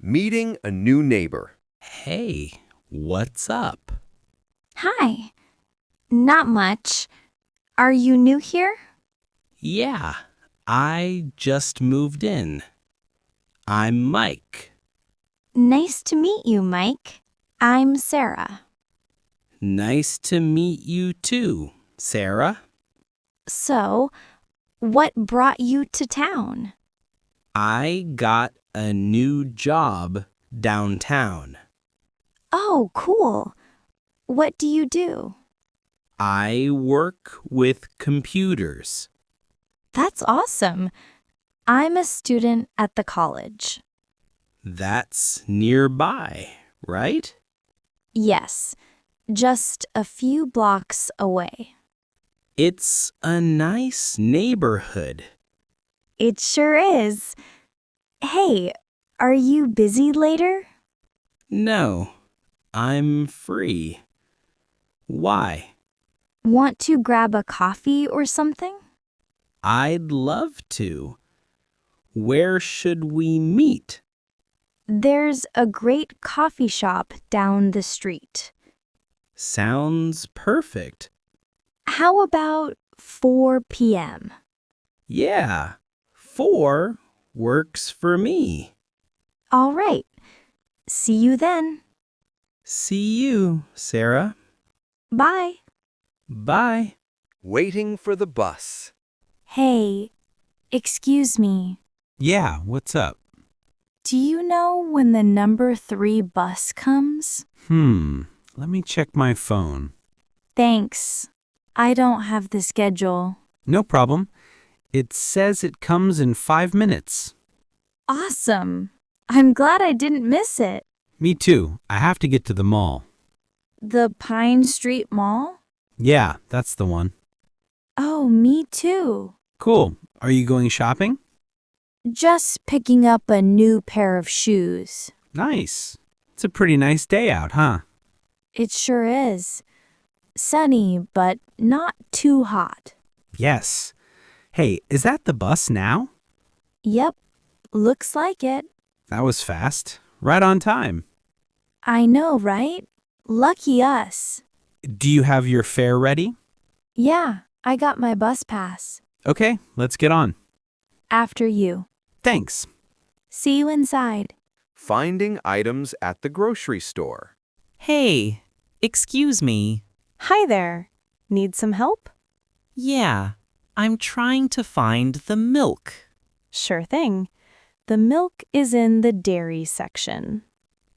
Meeting a new neighbor. Hey, what's up? Hi. Not much. Are you new here? Yeah, I just moved in. I'm Mike. Nice to meet you, Mike. I'm Sarah. Nice to meet you too, Sarah. So, what brought you to town? I got a new job downtown. Oh, cool. What do you do? I work with computers. That's awesome. I'm a student at the college. That's nearby, right? Yes, just a few blocks away. It's a nice neighborhood. It sure is. Hey, are you busy later? No, I'm free. Why? Want to grab a coffee or something? I'd love to. Where should we meet? There's a great coffee shop down the street. Sounds perfect. How about 4 p.m.? Yeah, 4 works for me. All right. See you then. See you, Sarah. Bye. Bye. Waiting for the bus. Hey, excuse me. Yeah, what's up? Do you know when the number 3 bus comes? Let me check my phone. Thanks. I don't have the schedule. No problem. It says it comes in 5 minutes. Awesome. I'm glad I didn't miss it. Me too. I have to get to the mall. The Pine Street Mall? Yeah, that's the one. Oh, me too. Cool. Are you going shopping? Just picking up a new pair of shoes. Nice. It's a pretty nice day out, huh? It sure is. Sunny, but not too hot. Yes. Hey, is that the bus now? Yep, looks like it. That was fast. Right on time. I know, right? Lucky us. Do you have your fare ready? Yeah, I got my bus pass. Okay, let's get on. After you. Thanks. See you inside. Finding items at the grocery store. Hey, excuse me. Hi there. Need some help? Yeah, I'm trying to find the milk. Sure thing. The milk is in the dairy section.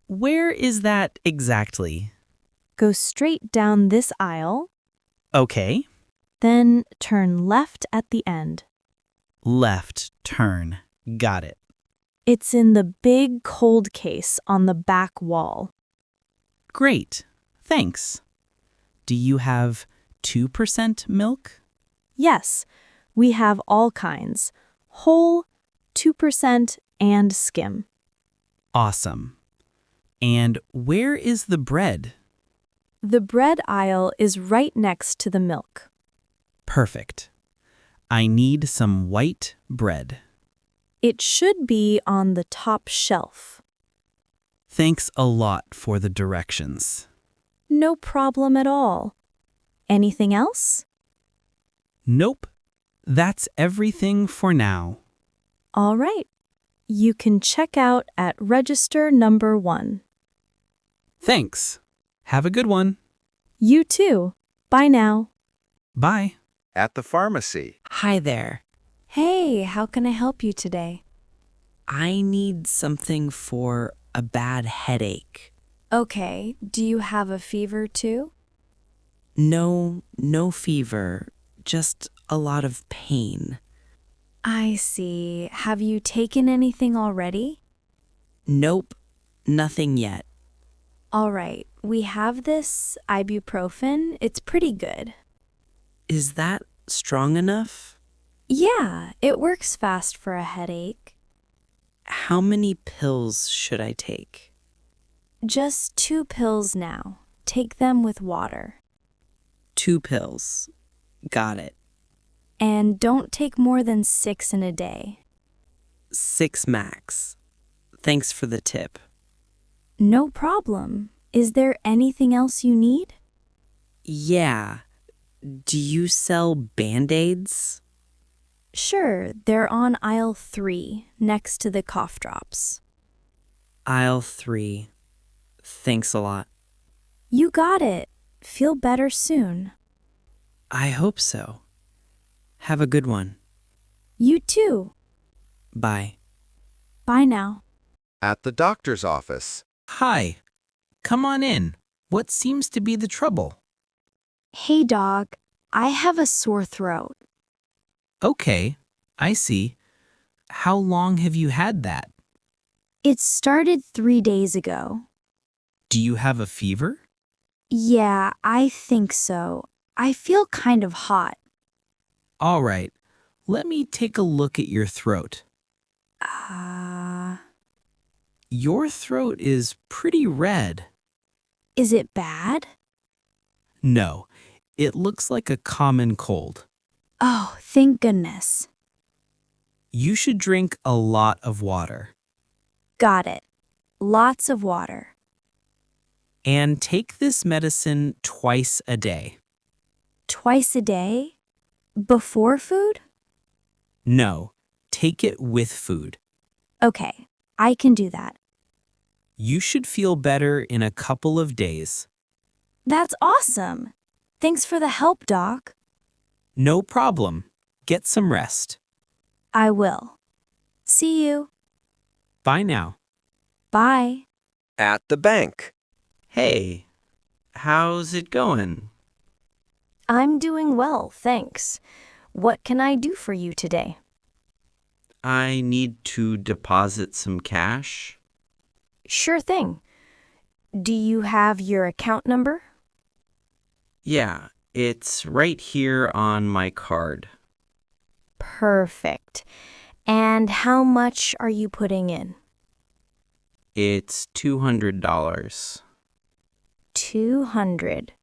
Where is that exactly? Go straight down this aisle, Okay. then turn left at the end. Left turn. Got it. It's in the big cold case on the back wall. Great. Thanks. Do you have 2% milk? Yes, we have all kinds. Whole, 2%, and skim. Awesome. And where is the bread? The bread aisle is right next to the milk. Perfect. I need some white bread. It should be on the top shelf. Thanks a lot for the directions. No problem at all. Anything else? Nope. That's everything for now. All right. You can check out at register number 1. Thanks. Have a good one. You too. Bye now. Bye. At the pharmacy. Hi there. Hey, how can I help you today? I need something for a bad headache. Okay, do you have a fever too? No fever, just a lot of pain. I see. Have you taken anything already? Nope, nothing yet. All right, we have this ibuprofen. It's pretty good. Is that strong enough? Yeah, it works fast for a headache. How many pills should I take? Just 2 pills now. Take them with water. 2 pills. Got it. And don't take more than 6 in a day. 6 max. Thanks for the tip. No problem. Is there anything else you need? Yeah. Do you sell Band-Aids? Sure, they're on aisle 3, next to the cough drops. Aisle 3. Thanks a lot. You got it. Feel better soon. I hope so. Have a good one. You too. Bye. Bye now. At the doctor's office. Hi. Come on in. What seems to be the trouble? Hey, dog. I have a sore throat. Okay, I see. How long have you had that? It started 3 days ago. Do you have a fever? Yeah, I think so. I feel kind of hot. All right, let me take a look at your throat. Your throat is pretty red. Is it bad? No, it looks like a common cold. Oh, thank goodness. You should drink a lot of water. Got it. Lots of water. And take this medicine twice a day. Twice a day? Before food? No, take it with food. Okay, I can do that. You should feel better in a couple of days. That's awesome. Thanks for the help, Doc. No problem. Get some rest. I will. See you. Bye now. Bye. At the bank. Hey, how's it going? I'm doing well, thanks. What can I do for you today? I need to deposit some cash. Sure thing. Do you have your account number? Yeah, it's right here on my card. Perfect. And how much are you putting in? It's $200. 200.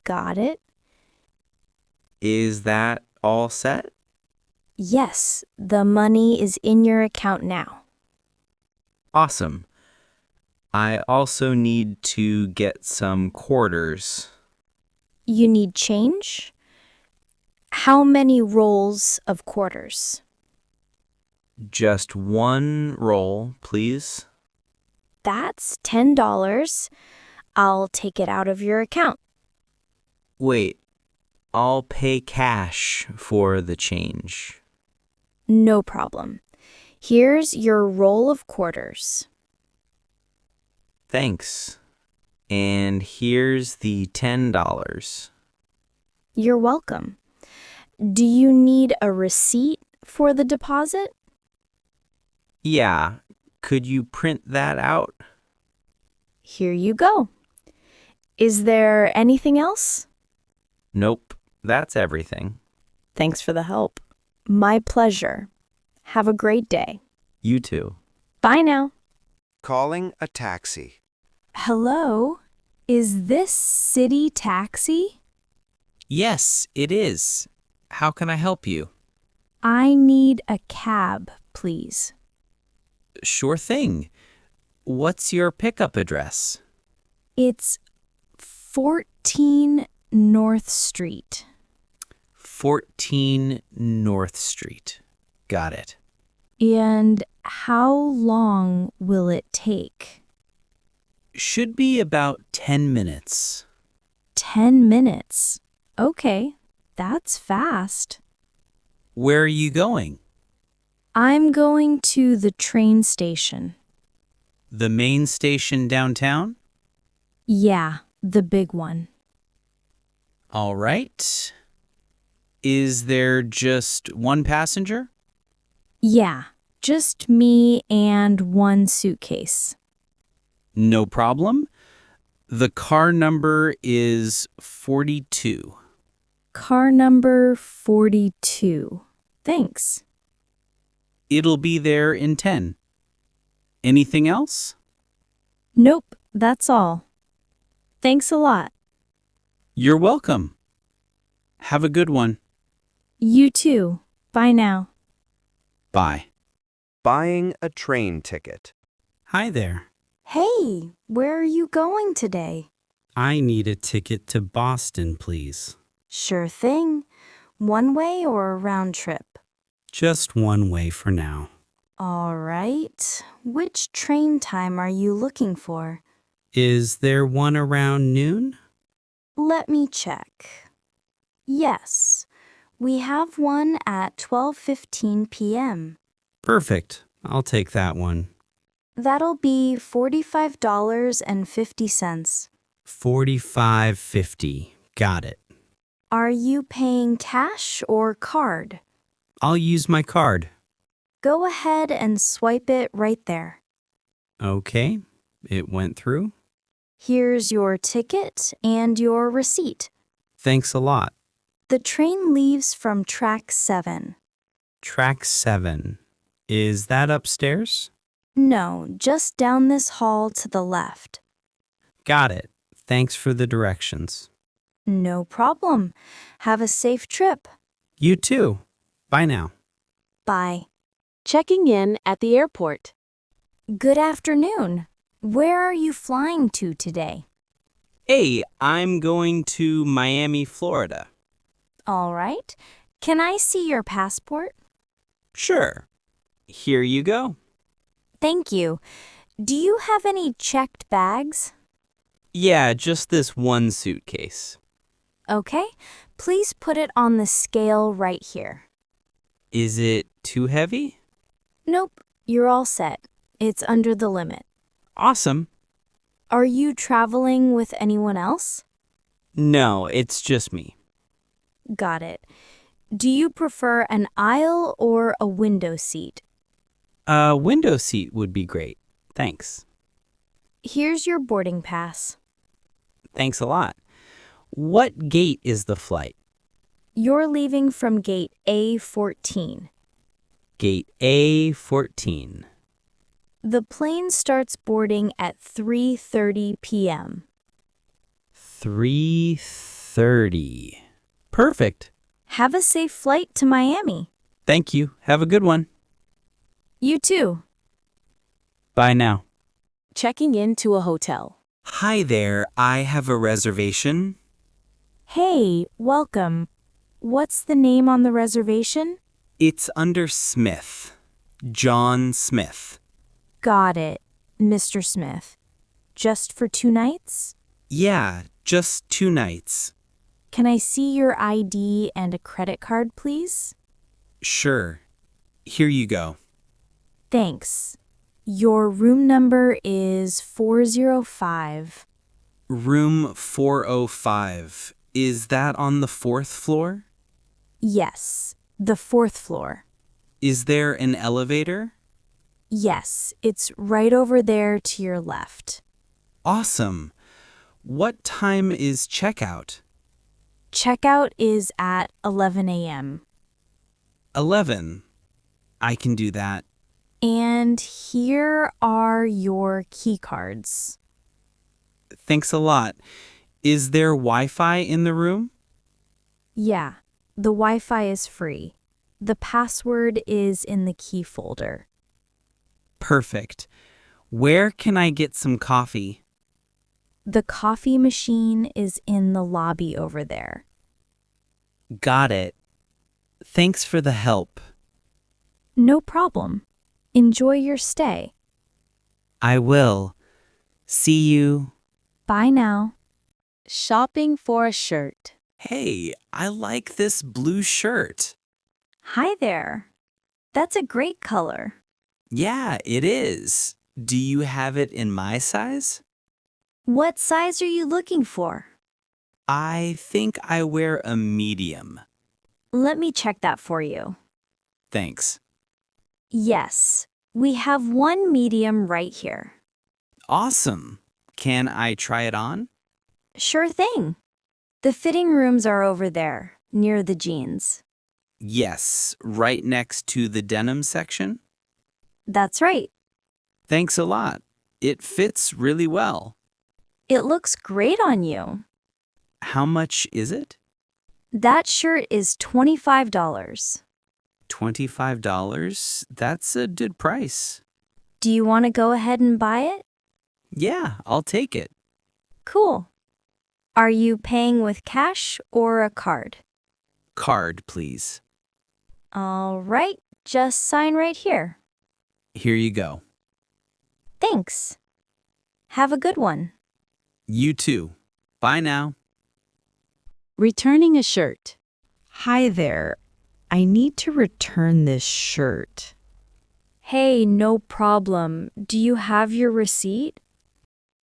Got it? Is that all set? Yes, the money is in your account now. Awesome. I also need to get some quarters. You need change? How many rolls of quarters? Just one roll, please. That's $10. I'll take it out of your account. Wait, I'll pay cash for the change. No problem. Here's your roll of quarters. Thanks. And here's the $10. You're welcome. Do you need a receipt for the deposit? Yeah, could you print that out? Here you go. Is there anything else? Nope, that's everything. Thanks for the help. My pleasure. Have a great day. You too. Bye now. Calling a taxi. Hello? Is this City Taxi? Yes, it is. How can I help you? I need a cab, please. Sure thing. What's your pickup address? It's 14 North Street. 14 North Street. Got it. And how long will it take? Should be about 10 minutes. 10 minutes. Okay, that's fast. Where are you going? I'm going to the train station. The main station downtown? Yeah, the big one. All right. Is there just one passenger? Yeah, just me and one suitcase. No problem. The car number is 42. Car number 42. Thanks. It'll be there in 10. Anything else? Nope, that's all. Thanks a lot. You're welcome. Have a good one. You too. Bye now. Bye. Buying a train ticket. Hi there. Hey, where are you going today? I need a ticket to Boston, please. Sure thing. One way or a round trip? Just one way for now. All right. Which train time are you looking for? Is there one around noon? Let me check. Yes, we have one at 12:15 p.m. Perfect. I'll take that one. That'll be $45.50. $45.50. Got it. Are you paying cash or card? I'll use my card. Go ahead and swipe it right there. Okay. It went through. Here's your ticket and your receipt. Thanks a lot. The train leaves from track 7. Track 7. Is that upstairs? No, just down this hall to the left. Got it. Thanks for the directions. No problem. Have a safe trip. You too. Bye now. Bye. Checking in at the airport. Good afternoon. Where are you flying to today? Hey, I'm going to Miami, Florida. All right. Can I see your passport? Sure. Here you go. Thank you. Do you have any checked bags? Yeah, just this one suitcase. Okay. Please put it on the scale right here. Is it too heavy? Nope. You're all set. It's under the limit. Awesome. Are you traveling with anyone else? No, it's just me. Got it. Do you prefer an aisle or a window seat? A window seat would be great. Thanks. Here's your boarding pass. Thanks a lot. What gate is the flight? You're leaving from gate A14. Gate A14. The plane starts boarding at 3:30 p.m. 3:30. Perfect. Have a safe flight to Miami. Thank you. Have a good one. You too. Bye now. Checking into a hotel. Hi there. I have a reservation. Hey, welcome. What's the name on the reservation? It's under Smith. John Smith. Got it, Mr. Smith. Just for 2 nights? Yeah, just 2 nights. Can I see your ID and a credit card, please? Sure. Here you go. Thanks. Your room number is 405. Room 405. Is that on the 4th floor? Yes, the 4th floor. Is there an elevator? Yes, it's right over there to your left. Awesome. What time is checkout? Checkout is at 11 a.m. 11. I can do that. And here are your key cards. Thanks a lot. Is there Wi-Fi in the room? Yeah, the Wi-Fi is free. The password is in the key folder. Perfect. Where can I get some coffee? The coffee machine is in the lobby over there. Got it. Thanks for the help. No problem. Enjoy your stay. I will. See you. Bye now. Shopping for a shirt. Hey, I like this blue shirt. Hi there. That's a great color. Yeah, it is. Do you have it in my size? What size are you looking for? I think I wear a medium. Let me check that for you. Thanks. Yes, we have one medium right here. Awesome. Can I try it on? Sure thing. The fitting rooms are over there, near the jeans. Yes, right next to the denim section. That's right. Thanks a lot. It fits really well. It looks great on you. How much is it? That shirt is $25. $25? That's a good price. Do you want to go ahead and buy it? Yeah, I'll take it. Cool. Are you paying with cash or a card? Card, please. All right, just sign right here. Here you go. Thanks. Have a good one. You too. Bye now. Returning a shirt. Hi there. I need to return this shirt. Hey, no problem. Do you have your receipt?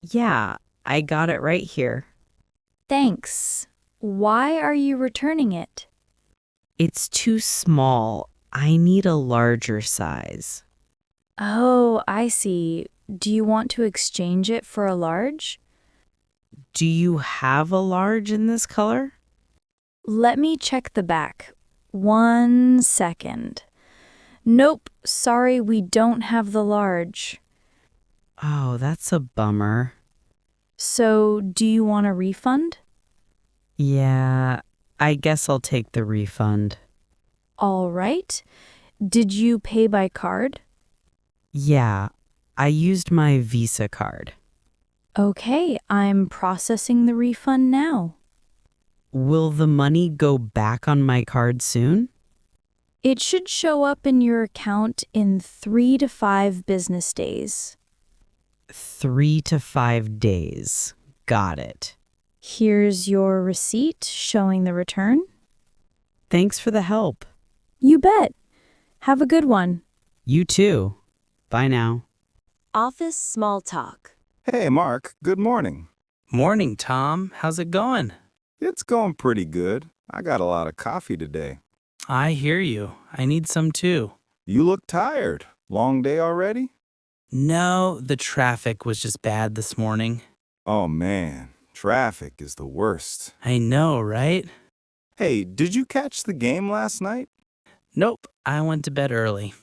Yeah, I got it right here. Thanks. Why are you returning it? It's too small. I need a larger size. Oh, I see. Do you want to exchange it for a large? Do you have a large in this color? Let me check the back. 1 second. Nope, sorry, we don't have the large. Oh, that's a bummer. So, do you want a refund? Yeah, I guess I'll take the refund. All right. Did you pay by card? Yeah, I used my Visa card. Okay, I'm processing the refund now. Will the money go back on my card soon? It should show up in your account in 3 to 5 business days. 3 to 5 days. Got it. Here's your receipt showing the return. Thanks for the help. You bet. Have a good one. You too. Bye now. Office small talk. Hey, Mark, good morning. Morning, Tom. How's it going? It's going pretty good. I got a lot of coffee today. I hear you. I need some too. You look tired. Long day already? No, the traffic was just bad this morning. Oh man, traffic is the worst. I know, right? Hey, did you catch the game last night? Nope, I went to bed early.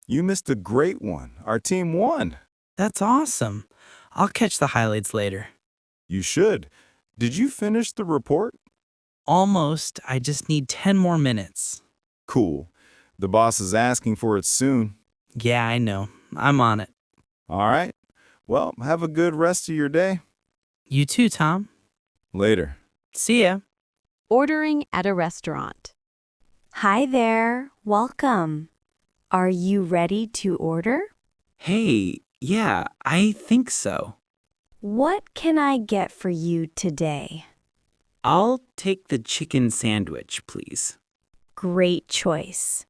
You missed a great one. Our team won. That's awesome. I'll catch the highlights later. You should. Did you finish the report? Almost. I just need 10 more minutes. Cool. The boss is asking for it soon. Yeah, I know. I'm on it. All right. Well, have a good rest of your day. You too, Tom. Later. See ya. Ordering at a restaurant. Hi there. Welcome. Are you ready to order? Hey, yeah, I think so. What can I get for you today? I'll take the chicken sandwich, please. Great choice.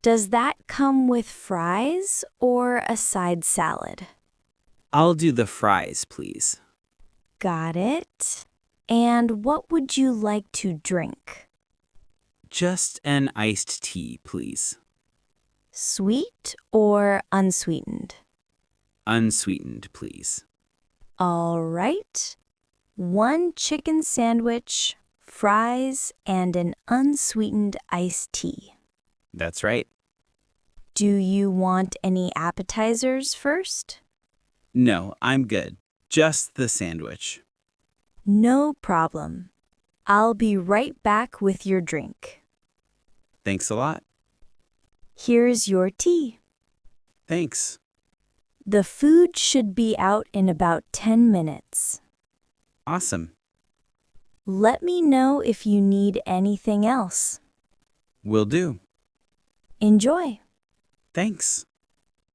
Does that come with fries or a side salad? I'll do the fries, please. Got it. And what would you like to drink? Just an iced tea, please. Sweet or unsweetened? Unsweetened, please. All right. 1 chicken sandwich, fries, and an unsweetened iced tea. That's right. Do you want any appetizers first? No, I'm good. Just the sandwich. No problem. I'll be right back with your drink. Thanks a lot. Here's your tea. Thanks. The food should be out in about 10 minutes. Awesome. Let me know if you need anything else. Will do. Enjoy. Thanks.